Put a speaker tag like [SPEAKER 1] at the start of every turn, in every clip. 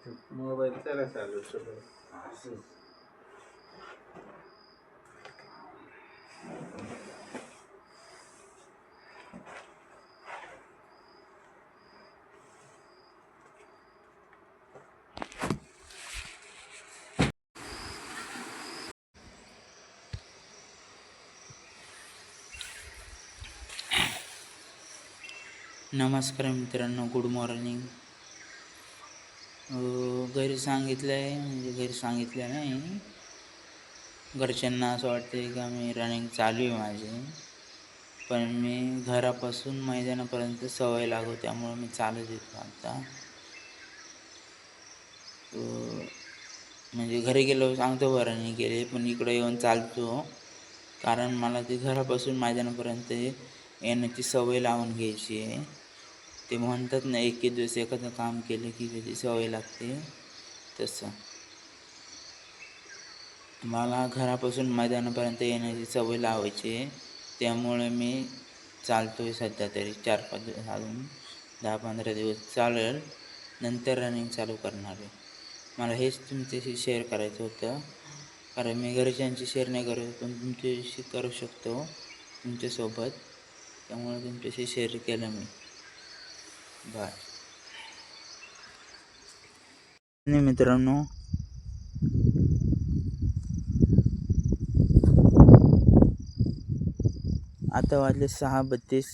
[SPEAKER 1] Mobile त्याला चालू सगळं.
[SPEAKER 2] नमस्कार मित्रांनो, गुड मॉर्निंग. घरी सांगितलं आहे, म्हणजे घरी सांगितलं नाही, घरच्यांना असं वाटतं की आम्ही रनिंग चालू आहे माझी, पण मी घरापासून मैदानापर्यंत सवय लागू, त्यामुळं मी चालत येतो आता. म्हणजे घरी गेलो सांगतो बरं रनिंग केले, पण इकडे येऊन चालतो, कारण मला ते घरापासून मैदानापर्यंत येण्याची सवय लावून घ्यायची आहे. ते म्हणतात ना, एक दिवस एखादं काम केलं की त्याची सवय लागते, तसं मला घरापासून मैदानापर्यंत येण्याची सवय लावायची आहे. त्यामुळे मी चालतो आहे सध्या तरी 4-5 दिवस, अजून 10-15 दिवस चालेल, नंतर रनिंग चालू करणार आहे. मला हेच तुमच्याशी शेअर करायचं होतं, कारण मी घरच्यांशी शेअर नाही करू पण तुमच्याशी करू शकतो तुमच्यासोबत, त्यामुळे तुमच्याशी शेअर केलं मी. बाय. मित्रांनो, आता वाजले 6:32.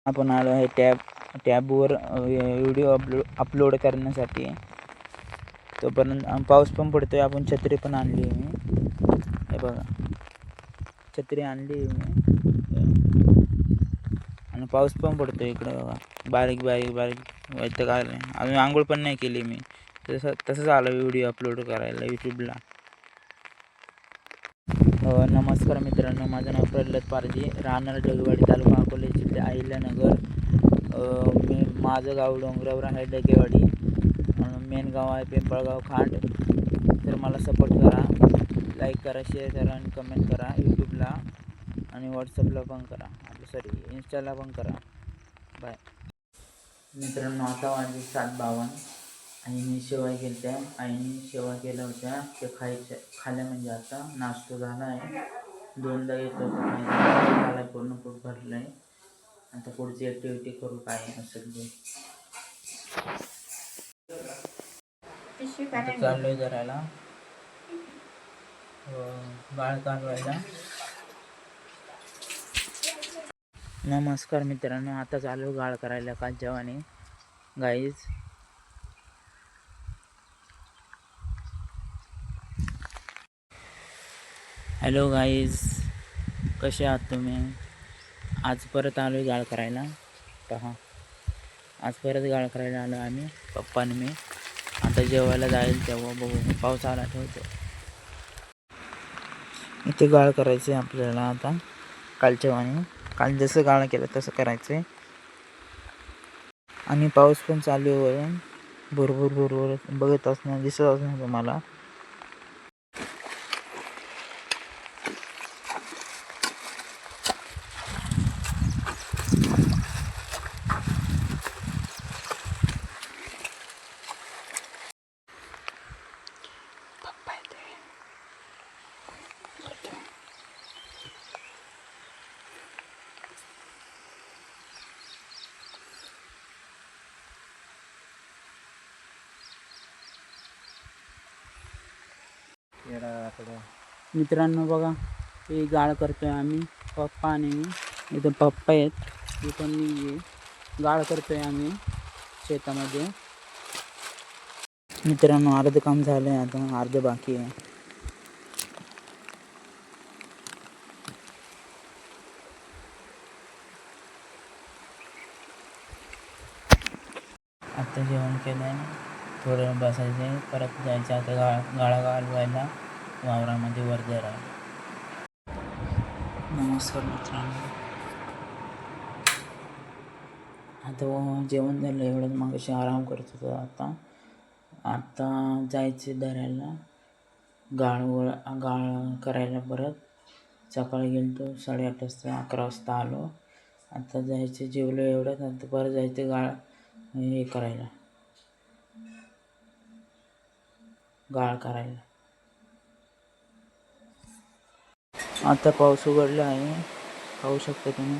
[SPEAKER 2] आपण आलो आहे टॅबवर व्हिडिओ अपलोड करण्यासाठी. तोपर्यंत पाऊस पण पडतोय. आपण छत्री पण आणली आहे मी, हे बघा, छत्री आणली आहे मी, आणि पाऊस पण पडतोय इकडे बघा, बारीक बारीक बारीक वैताग आलं. अजून आंघोळ पण नाही केली मी, तसंच आलं व्हिडिओ अपलोड करायला यूट्यूबला. नमस्कार मित्रांनो, माझं नाव प्रल्हाद पारजी, राहणार ढगेवाडी, तालुका अकोले, जिल्हा अहिल्यानगर. माझं गाव डोंगरावर आहे, ढगेवाडी. मेन गाव आहे पिंपळगाव खांड. तर मला सपोर्ट करा, लाईक करा, शेअर करा आणि कमेंट करा यूट्यूबला, आणि व्हॉट्सअपला पण करा, सॉरी इंस्टाला पण करा. बाय मित्रांनो. आता वाजले 7:52. आईने शेवया केल्या होत्या, आईने शेवया केल्या होत्या, ते खाल्ल्या, म्हणजे आता नाश्ता झाला आहे. 2दा घेतलं होतं, खायला पूर्ण पोट भरलं आहे. आता पुढची ॲक्टिव्हिटी करू, काय असेल ते. आता चाललोय करायला, बाळ काढवायला. नमस्कार मित्रांनो, आता चालू गाळ करायला कालच्यावानी गाईज. हॅलो गाईज, कसे आहात तुम्ही? आज परत आलो गाळ करायला. पहा, आज परत गाळ करायला आलो आम्ही, पप्पा आणि मी. आता जेवायला जाईल तेव्हा बघू, पाऊस आला ठेवतो. इथे गाळ करायचं आहे आपल्याला आता, कालच्यावानी. काल जसं गाळ केलं तसं करायचं आहे. आणि पाऊस पण चालू आहे वरून, भरपूर बघत असणार, दिसत असणार तुम्हाला. मित्रांनो बघा, हे गाळ करतोय आम्ही, पप्पा आणि मी. इथं पप्पा आहेत, इथं मी आहे. गाळ करतोय आम्ही शेतामध्ये. मित्रांनो, अर्धं काम झालं आहे, आता अर्धं बाकी आहे. आता जेवण केलं आहे, थोडं बसायचं आहे, परत जायचं आता गाळा घालवायला वावरामध्ये वर राहिला. नमस्कार मित्रांनो, आता जेवण झालं, एवढंच मगाशी आराम करत होतो. आता जायचं धरायला गाळ करायला. परत सकाळी गेलो तो 8:30 वाजता, 11 वाजता आलो. आता जायचं जेवलं एवढ्यात, आता परत जायचं हे करायला, गाळ करायला. आता पाऊस उघडला आहे, पाहू शकता तुम्ही.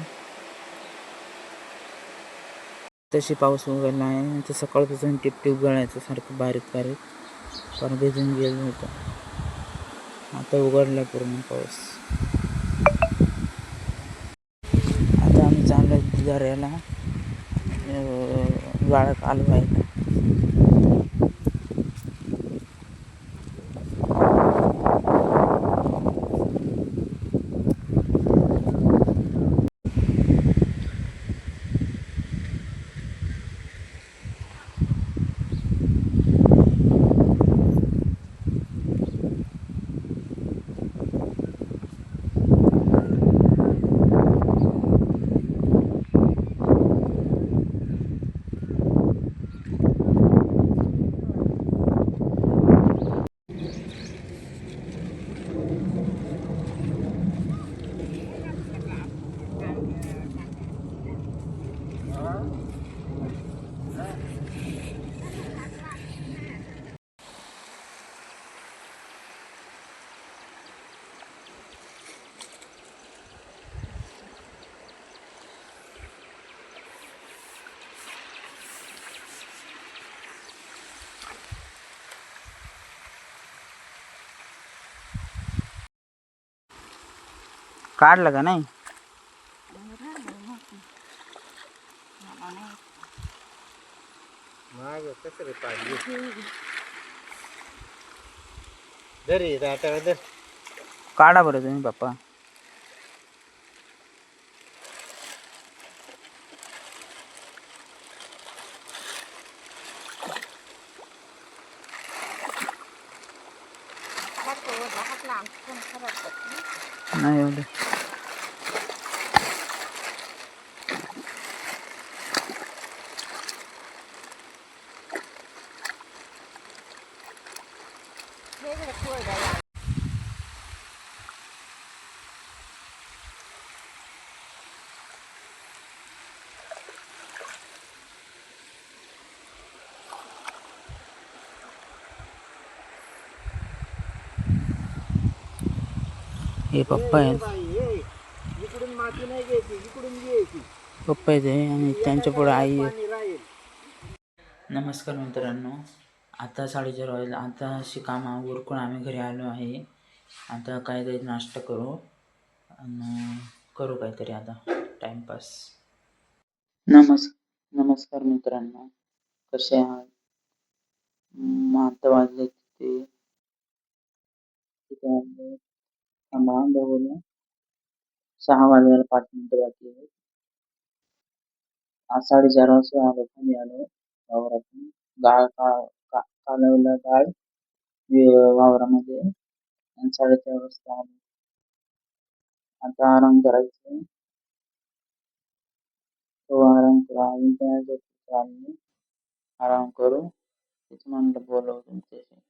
[SPEAKER 2] तशी पाऊस उघडला आहे. तर सकाळपासून टिपटिप गळायचं सारखं बारीक बारीक, पण भिजून गेलं होतं. आता उघडला पूर्ण पाऊस. आता आम्ही चाललो दर्याला गाळ कालवायला. काढलं का नाही?
[SPEAKER 1] माग कसं रे पाणी दरी राटाला दर.
[SPEAKER 2] काढा बरं तुम्ही पप्पा. नाही एवढं. हे पप्पा आहेत.
[SPEAKER 1] इकडून माती नाही घ्यायची, इकडून घ्यायची.
[SPEAKER 2] पप्पा आहेत आणि त्यांच्या पुढे आई आहे. नमस्कार मित्रांनो, आता 4:30 वाजले. आता अशी कामं उरकून आम्ही घरी आलो आहे. आता काहीतरी नाश्ता करू आणि करू काहीतरी आता टाइमपास. नमस्कार मित्रांनो, कसे आहात? आता वाजले ते बघूया 6 वाजायला 5 मिनिटं बाकी आहेत. आज 4:30 वाजता आलो, खाली आलो वावरातून. गाळ कालवला गाळ वावरामध्ये आणि 4:30 वाजता आलो. आता आराम करायचा. तो आराम करू, आराम करू. तेच म्हणलं बोलावं तुमच्याशी.